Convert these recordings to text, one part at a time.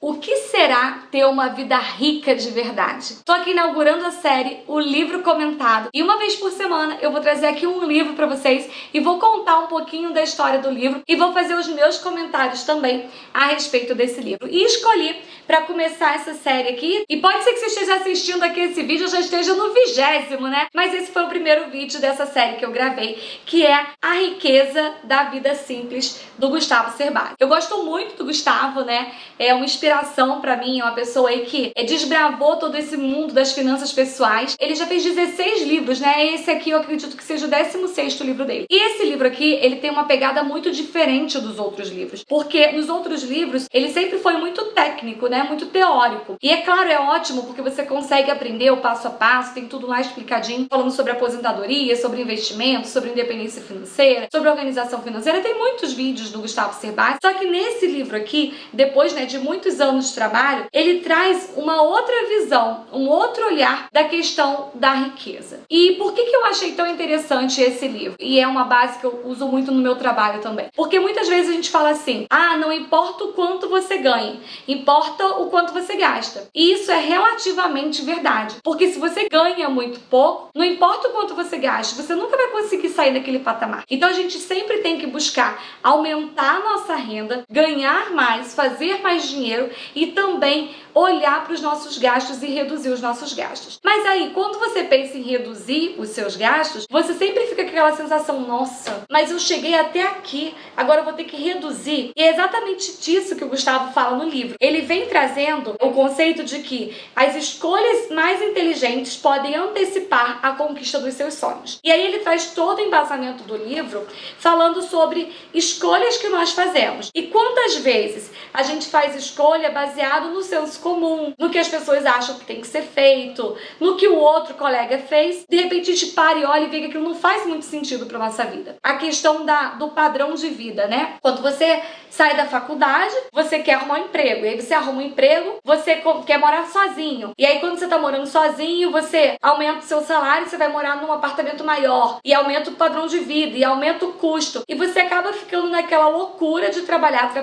O que será ter uma vida rica de verdade? Tô aqui inaugurando a série O Livro Comentado e uma vez por semana eu vou trazer aqui um livro pra vocês e vou contar um pouquinho da história do livro e vou fazer os meus comentários também a respeito desse livro. E escolhi pra começar essa série aqui, e pode ser que você esteja assistindo aqui esse vídeo, eu já esteja no 20º, né? Mas esse foi o primeiro vídeo dessa série que eu gravei, que é A Riqueza da Vida Simples, do Gustavo Cerbasi. Eu gosto muito do Gustavo, né? É uma inspiração pra mim, é uma pessoa aí que desbravou todo esse mundo das finanças pessoais. Ele já fez 16 livros, né? Esse aqui eu acredito que seja o 16º livro dele. E esse livro aqui, ele tem uma pegada muito diferente dos outros livros, porque nos outros livros, ele sempre foi muito técnico, né? Muito teórico. E é claro, é ótimo porque você consegue aprender o passo a passo, tem tudo lá explicadinho, falando sobre aposentadoria, sobre investimento, sobre independência financeira, sobre organização financeira. Tem muitos vídeos do Gustavo Cerbasi, só que nesse livro aqui, depois, né, de muitos anos de trabalho, ele traz uma outra visão, um outro olhar da questão da riqueza. E por que eu achei tão interessante esse livro? E é uma base que eu uso muito no meu trabalho também. Porque muitas vezes a gente fala assim, não importa o quanto você ganhe, importa o quanto você gasta. E isso é relativamente verdade. Porque se você ganha muito pouco, não importa o quanto você gasta, você nunca vai conseguir sair daquele patamar. Então a gente sempre tem que buscar aumentar a nossa renda, ganhar mais, fazer mais dinheiro e também olhar para os nossos gastos e reduzir os nossos gastos. Mas aí, quando você pensa em reduzir os seus gastos, você sempre fica com aquela sensação, nossa, mas eu cheguei até aqui, agora eu vou ter que reduzir. E é exatamente disso que o Gustavo fala no livro. Ele vem trazendo o conceito de que as escolhas mais inteligentes podem antecipar a conquista dos seus sonhos. E aí ele traz todo o embasamento do livro falando sobre escolhas que nós fazemos. E quantas vezes a gente faz escolha baseado no senso comum, no que as pessoas acham que tem que ser feito, no que o outro colega fez, de repente a gente para e olha e vê que aquilo não faz muito sentido para nossa vida. A questão do padrão de vida, né? Quando você sai da faculdade, você quer arrumar um emprego, e aí você arruma um emprego, você quer morar sozinho, e aí quando você tá morando sozinho, você aumenta o seu salário, você vai morar num apartamento maior, e aumenta o padrão de vida, e aumenta o custo, e você acaba ficando naquela loucura de trabalhar para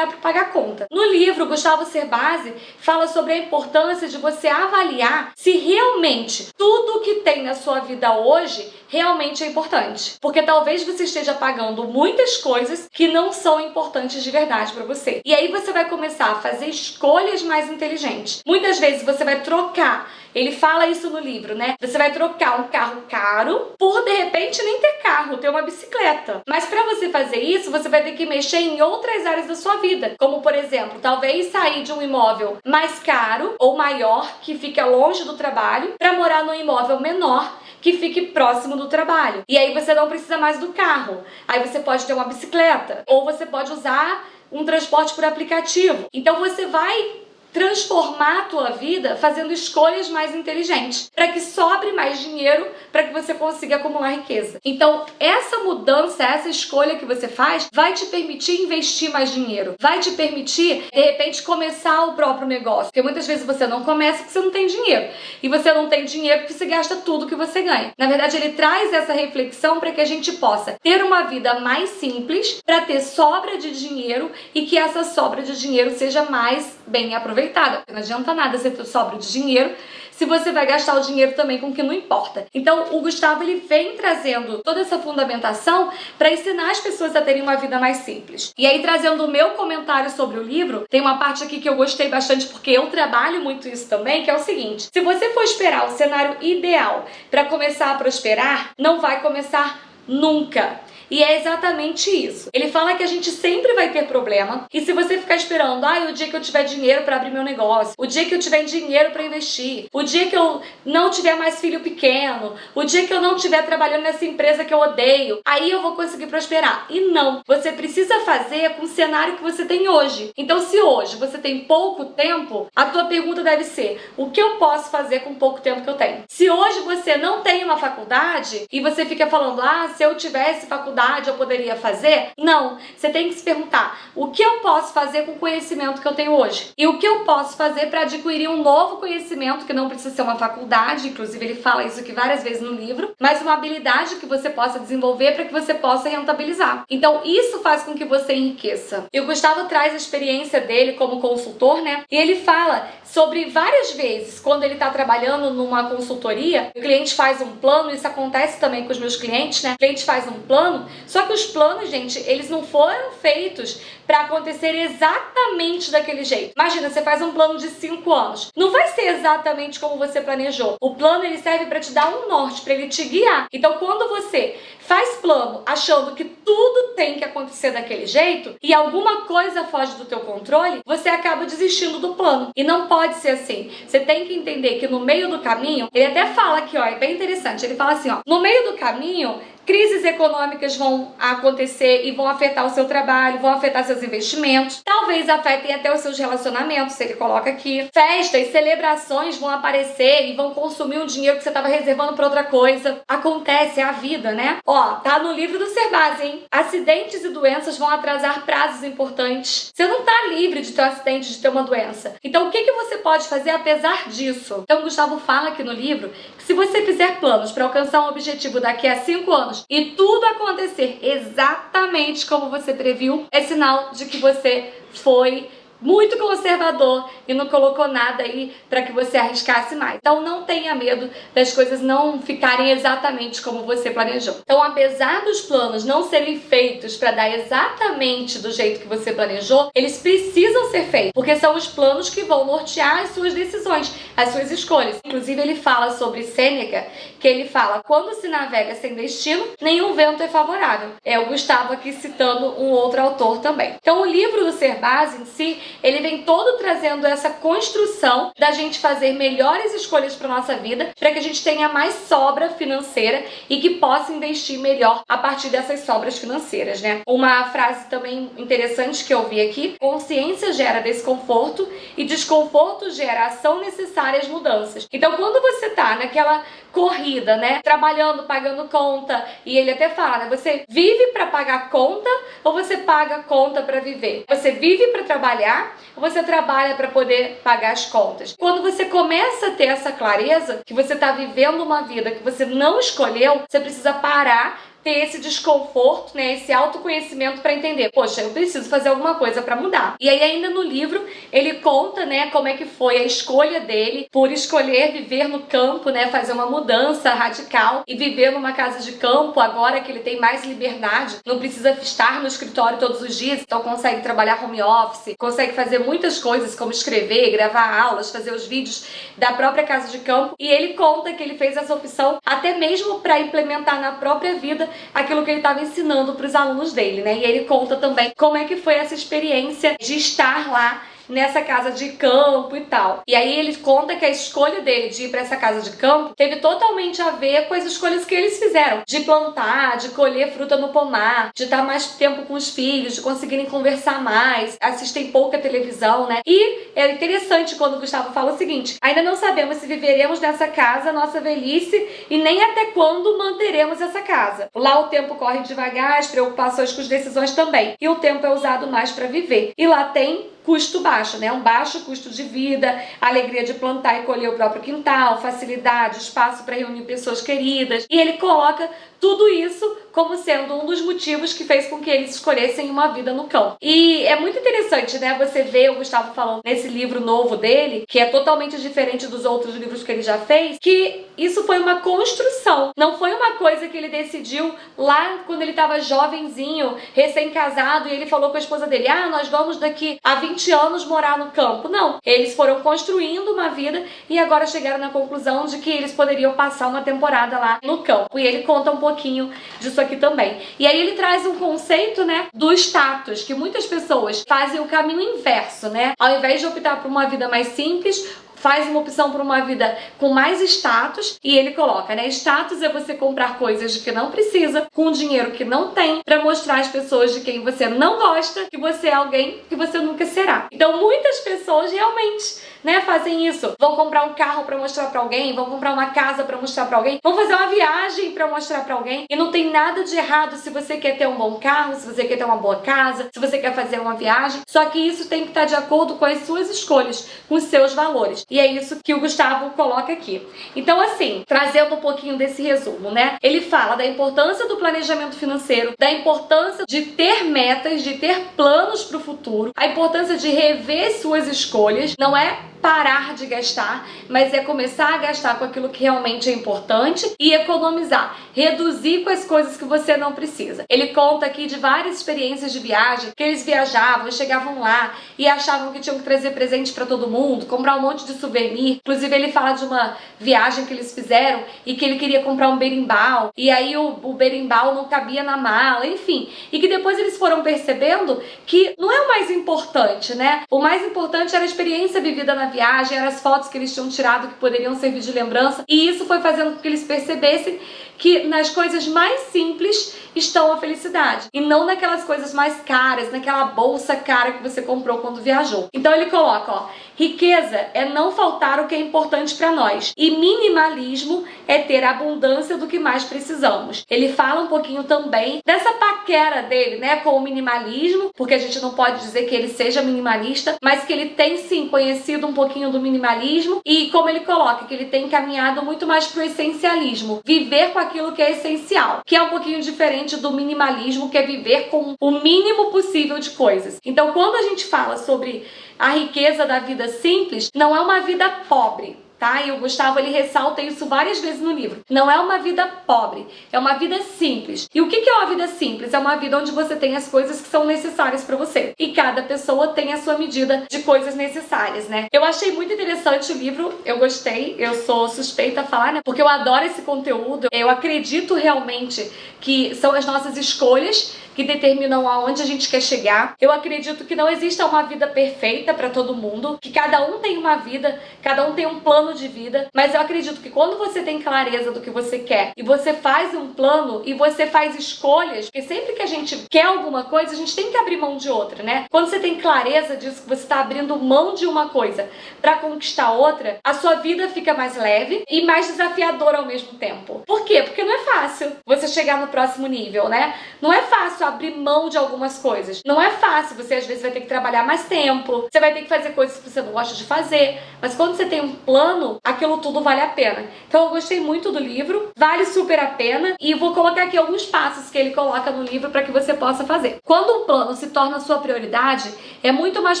pagar a conta. No livro, Gustavo Cerbasi fala sobre a importância de você avaliar se realmente tudo que tem na sua vida hoje realmente é importante. Porque talvez você esteja pagando muitas coisas que não são importantes de verdade para você. E aí você vai começar a fazer escolhas mais inteligentes. Muitas vezes você vai trocar, ele fala isso no livro, né? Você vai trocar um carro caro por, de repente, nem ter carro, ter uma bicicleta. Mas para você fazer isso, você vai ter que mexer em outras áreas da sua vida. Como, por exemplo, talvez sair de um imóvel mais caro ou maior, que fica longe do trabalho, para morar num imóvel menor, que fique próximo do trabalho. E aí você não precisa mais do carro. Aí você pode ter uma bicicleta. Ou você pode usar um transporte por aplicativo. Então você vai transformar a tua vida fazendo escolhas mais inteligentes, para que sobre mais dinheiro, para que você consiga acumular riqueza. Então, essa mudança, essa escolha que você faz, vai te permitir investir mais dinheiro, vai te permitir, de repente, começar o próprio negócio, porque muitas vezes você não começa porque você não tem dinheiro, e você não tem dinheiro porque você gasta tudo que você ganha. Na verdade, ele traz essa reflexão para que a gente possa ter uma vida mais simples, para ter sobra de dinheiro e que essa sobra de dinheiro seja mais bem aproveitada. Não adianta nada você ter sobra de dinheiro se você vai gastar o dinheiro também com o que não importa. Então, o Gustavo, ele vem trazendo toda essa fundamentação para ensinar as pessoas a terem uma vida mais simples. E aí, trazendo o meu comentário sobre o livro, tem uma parte aqui que eu gostei bastante, porque eu trabalho muito isso também, que é o seguinte: se você for esperar o cenário ideal para começar a prosperar, não vai começar nunca. E é exatamente isso. Ele fala que a gente sempre vai ter problema, e se você ficar esperando, o dia que eu tiver dinheiro para abrir meu negócio, o dia que eu tiver dinheiro para investir, o dia que eu não tiver mais filho pequeno, o dia que eu não estiver trabalhando nessa empresa que eu odeio, aí eu vou conseguir prosperar. E não, você precisa fazer com o cenário que você tem hoje. Então, se hoje você tem pouco tempo, a tua pergunta deve ser: o que eu posso fazer com o pouco tempo que eu tenho? Se hoje você não tem uma faculdade e você fica falando, se eu tivesse faculdade faculdade eu poderia fazer? Não. Você tem que se perguntar, o que eu posso fazer com o conhecimento que eu tenho hoje? E o que eu posso fazer para adquirir um novo conhecimento, que não precisa ser uma faculdade, inclusive ele fala isso aqui várias vezes no livro, mas uma habilidade que você possa desenvolver para que você possa rentabilizar. Então isso faz com que você enriqueça. E o Gustavo traz a experiência dele como consultor, né? E ele fala sobre várias vezes, quando ele está trabalhando numa consultoria, o cliente faz um plano, isso acontece também com os meus clientes, né? O cliente faz um plano, só que os planos, gente, eles não foram feitos para acontecer exatamente daquele jeito. Imagina, você faz um plano de 5 anos. Não vai ser exatamente como você planejou. O plano, ele serve para te dar um norte, para ele te guiar. Então, quando você faz plano achando que tudo tem que acontecer daquele jeito e alguma coisa foge do teu controle, você acaba desistindo do plano. E não pode ser assim. Você tem que entender que no meio do caminho, ele até fala aqui, ó, é bem interessante, ele fala assim, ó, no meio do caminho, crises econômicas vão acontecer e vão afetar o seu trabalho, vão afetar seus investimentos, talvez afetem até os seus relacionamentos, ele coloca aqui. Festas, celebrações vão aparecer e vão consumir um dinheiro que você estava reservando para outra coisa. Acontece, é a vida, né? Ó, tá no livro do Cerbasi, hein? Acidentes e doenças vão atrasar prazos importantes. Você não tá livre de ter um acidente, de ter uma doença. Então, o que você pode fazer apesar disso? Então, Gustavo fala aqui no livro que se você fizer planos para alcançar um objetivo daqui a 5 anos e tudo acontecer exatamente como você previu, é sinal de que você foi muito conservador e não colocou nada aí para que você arriscasse mais. Então não tenha medo das coisas não ficarem exatamente como você planejou. Então, apesar dos planos não serem feitos para dar exatamente do jeito que você planejou, eles precisam ser feitos, porque são os planos que vão nortear as suas decisões, as suas escolhas. Inclusive ele fala sobre Sêneca, que ele fala, quando se navega sem destino, nenhum vento é favorável. É o Gustavo aqui citando um outro autor também. Então o livro do Cerbasi em si, ele vem todo trazendo essa construção da gente fazer melhores escolhas para nossa vida, para que a gente tenha mais sobra financeira e que possa investir melhor a partir dessas sobras financeiras, né? Uma frase também interessante que eu vi aqui, consciência gera desconforto e desconforto gera ação necessária às mudanças. Então, quando você tá naquela corrida, né, trabalhando, pagando conta, e ele até fala, né, você vive para pagar conta ou você paga conta para viver? Você vive para trabalhar ou você trabalha para poder pagar as contas? Quando você começa a ter essa clareza que você está vivendo uma vida que você não escolheu, você precisa parar, ter esse desconforto, né, esse autoconhecimento para entender, poxa, eu preciso fazer alguma coisa para mudar. E aí ainda no livro ele conta, né, como é que foi a escolha dele por escolher viver no campo, né, fazer uma mudança radical e viver numa casa de campo agora que ele tem mais liberdade, não precisa estar no escritório todos os dias, então consegue trabalhar home office, consegue fazer muitas coisas como escrever, gravar aulas, fazer os vídeos da própria casa de campo. E ele conta que ele fez essa opção até mesmo para implementar na própria vida aquilo que ele estava ensinando para os alunos dele, né? E ele conta também como é que foi essa experiência de estar lá nessa casa de campo e tal. E aí ele conta que a escolha dele de ir para essa casa de campo teve totalmente a ver com as escolhas que eles fizeram, de plantar, de colher fruta no pomar, de estar mais tempo com os filhos, de conseguirem conversar mais, assistem pouca televisão, né? E é interessante quando o Gustavo fala o seguinte, ainda não sabemos se viveremos nessa casa nossa velhice e nem até quando manteremos essa casa. Lá o tempo corre devagar, as preocupações com as decisões também, e o tempo é usado mais para viver. E lá tem custo baixo, né? Um baixo custo de vida, alegria de plantar e colher o próprio quintal, facilidade, espaço para reunir pessoas queridas. E ele coloca tudo isso como sendo um dos motivos que fez com que eles escolhessem uma vida no campo. E é muito interessante, né? Você vê o Gustavo falando nesse livro novo dele, que é totalmente diferente dos outros livros que ele já fez, que isso foi uma construção. Não foi uma coisa que ele decidiu lá quando ele estava jovenzinho, recém-casado, e ele falou com a esposa dele, nós vamos daqui a 20 anos morar no campo. Não. Eles foram construindo uma vida e agora chegaram na conclusão de que eles poderiam passar uma temporada lá no campo. E ele conta um pouquinho disso aqui também. E aí ele traz um conceito, né, do status, que muitas pessoas fazem o caminho inverso, né? Ao invés de optar por uma vida mais simples, faz uma opção por uma vida com mais status, e ele coloca, né? Status é você comprar coisas de que não precisa, com dinheiro que não tem, para mostrar às pessoas de quem você não gosta que você é alguém que você nunca será. Então muitas pessoas realmente né, fazem isso. Vão comprar um carro pra mostrar pra alguém, vão comprar uma casa pra mostrar pra alguém, vão fazer uma viagem pra mostrar pra alguém. E não tem nada de errado se você quer ter um bom carro, se você quer ter uma boa casa, se você quer fazer uma viagem. Só que isso tem que estar de acordo com as suas escolhas, com os seus valores. E é isso que o Gustavo coloca aqui. Então, assim, trazendo um pouquinho desse resumo, né? Ele fala da importância do planejamento financeiro, da importância de ter metas, de ter planos para o futuro, a importância de rever suas escolhas. Não é parar de gastar, mas é começar a gastar com aquilo que realmente é importante e economizar, reduzir com as coisas que você não precisa. Ele conta aqui de várias experiências de viagem, que eles viajavam, chegavam lá e achavam que tinham que trazer presente para todo mundo, comprar um monte de souvenir. Inclusive ele fala de uma viagem que eles fizeram e que ele queria comprar um berimbau, e aí o berimbau não cabia na mala, enfim. E que depois eles foram percebendo que não é o mais importante, né? O mais importante era a experiência vivida na viagem, eram as fotos que eles tinham tirado que poderiam servir de lembrança, e isso foi fazendo com que eles percebessem que nas coisas mais simples estão a felicidade, e não naquelas coisas mais caras, naquela bolsa cara que você comprou quando viajou. Então ele coloca, ó, riqueza é não faltar o que é importante para nós, e minimalismo é ter abundância do que mais precisamos. Ele fala um pouquinho também dessa paquera dele, né, com o minimalismo, porque a gente não pode dizer que ele seja minimalista, mas que ele tem sim conhecido um pouquinho do minimalismo, e como ele coloca, que ele tem caminhado muito mais pro essencialismo, viver com aquilo que é essencial, que é um pouquinho diferente do minimalismo, que é viver com o mínimo possível de coisas. Então, quando a gente fala sobre a riqueza da vida simples, não é uma vida pobre, tá? E o Gustavo, ele ressalta isso várias vezes no livro. Não é uma vida pobre, é uma vida simples. E o que é uma vida simples? É uma vida onde você tem as coisas que são necessárias para você. E cada pessoa tem a sua medida de coisas necessárias, né? Eu achei muito interessante o livro, eu gostei, eu sou suspeita a falar, né? Porque eu adoro esse conteúdo, eu acredito realmente que são as nossas escolhas que determinam aonde a gente quer chegar. Eu acredito que não exista uma vida perfeita para todo mundo, que cada um tem uma vida, cada um tem um plano de vida, mas eu acredito que quando você tem clareza do que você quer e você faz um plano e você faz escolhas, porque sempre que a gente quer alguma coisa, a gente tem que abrir mão de outra, né? Quando você tem clareza disso, que você está abrindo mão de uma coisa para conquistar outra, a sua vida fica mais leve e mais desafiadora ao mesmo tempo. Por quê? Porque não é fácil você chegar no próximo nível, né? Não é fácil abrir mão de algumas coisas. Não é fácil, você às vezes vai ter que trabalhar mais tempo, você vai ter que fazer coisas que você não gosta de fazer, mas quando você tem um plano, aquilo tudo vale a pena. Então eu gostei muito do livro, vale super a pena, e vou colocar aqui alguns passos que ele coloca no livro para que você possa fazer. Quando um plano se torna sua prioridade, é muito mais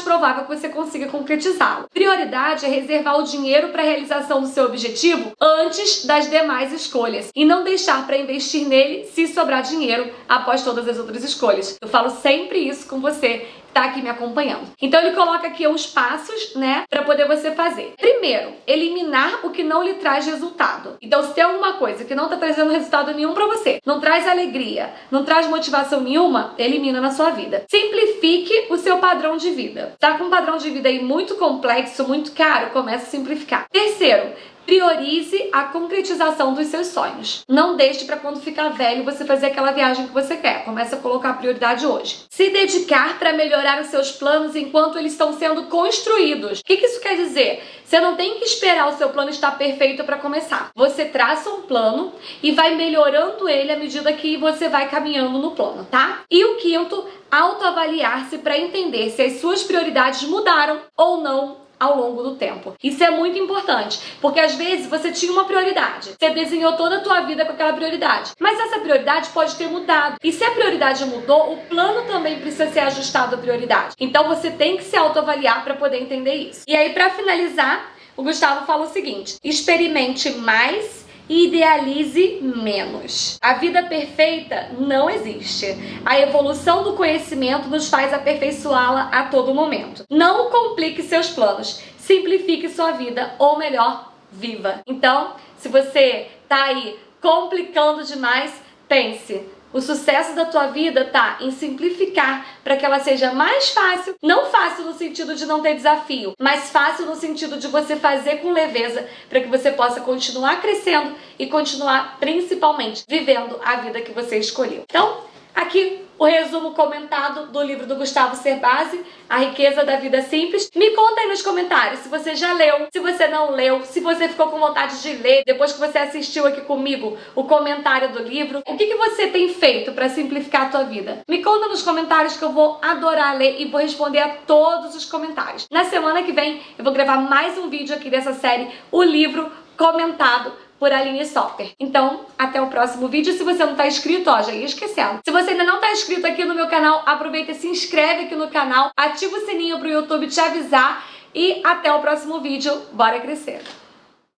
provável que você consiga concretizá-lo. Prioridade é reservar o dinheiro para a realização do seu objetivo antes das demais escolhas, e não deixar para investir nele se sobrar dinheiro após todas as outras escolhas. Eu falo sempre isso com você que tá aqui me acompanhando. Então ele coloca aqui uns passos, né, para poder você fazer. Primeiro, eliminar o que não lhe traz resultado. Então, se tem alguma coisa que não tá trazendo resultado nenhum para você, não traz alegria, não traz motivação nenhuma, elimina na sua vida. Simplifique o seu padrão de vida. Tá com um padrão de vida aí muito complexo, muito caro, comece a simplificar. Terceiro, priorize a concretização dos seus sonhos. Não deixe para quando ficar velho você fazer aquela viagem que você quer. Comece a colocar a prioridade hoje. Se dedicar para melhorar os seus planos enquanto eles estão sendo construídos. O que isso quer dizer? Você não tem que esperar o seu plano estar perfeito para começar. Você traça um plano e vai melhorando ele à medida que você vai caminhando no plano, tá? E o quinto, autoavaliar-se para entender se as suas prioridades mudaram ou não ao longo do tempo. Isso é muito importante, porque às vezes você tinha uma prioridade, você desenhou toda a tua vida com aquela prioridade, mas essa prioridade pode ter mudado. E se a prioridade mudou, o plano também precisa ser ajustado à prioridade. Então você tem que se autoavaliar para poder entender isso. E aí, para finalizar, o Gustavo fala o seguinte: experimente mais e idealize menos. A vida perfeita não existe. A evolução do conhecimento nos faz aperfeiçoá-la a todo momento. Não complique seus planos, simplifique sua vida, ou melhor, viva. Então, se você tá aí complicando demais, pense. O sucesso da tua vida tá em simplificar para que ela seja mais fácil, não fácil no sentido de não ter desafio, mas fácil no sentido de você fazer com leveza para que você possa continuar crescendo e continuar principalmente vivendo a vida que você escolheu. Então, Aqui o resumo comentado do livro do Gustavo Cerbasi, A Riqueza da Vida Simples. Me conta aí nos comentários se você já leu, se você não leu, se você ficou com vontade de ler depois que você assistiu aqui comigo o comentário do livro. O que você tem feito para simplificar a tua vida? Me conta nos comentários que eu vou adorar ler e vou responder a todos os comentários. Na semana que vem eu vou gravar mais um vídeo aqui dessa série, o livro comentado por Aline Softer. Então, até o próximo vídeo. Se você não tá inscrito, ó, já ia esquecendo. Se você ainda não tá inscrito aqui no meu canal, aproveita e se inscreve aqui no canal, ativa o sininho pro YouTube te avisar e até o próximo vídeo. Bora crescer!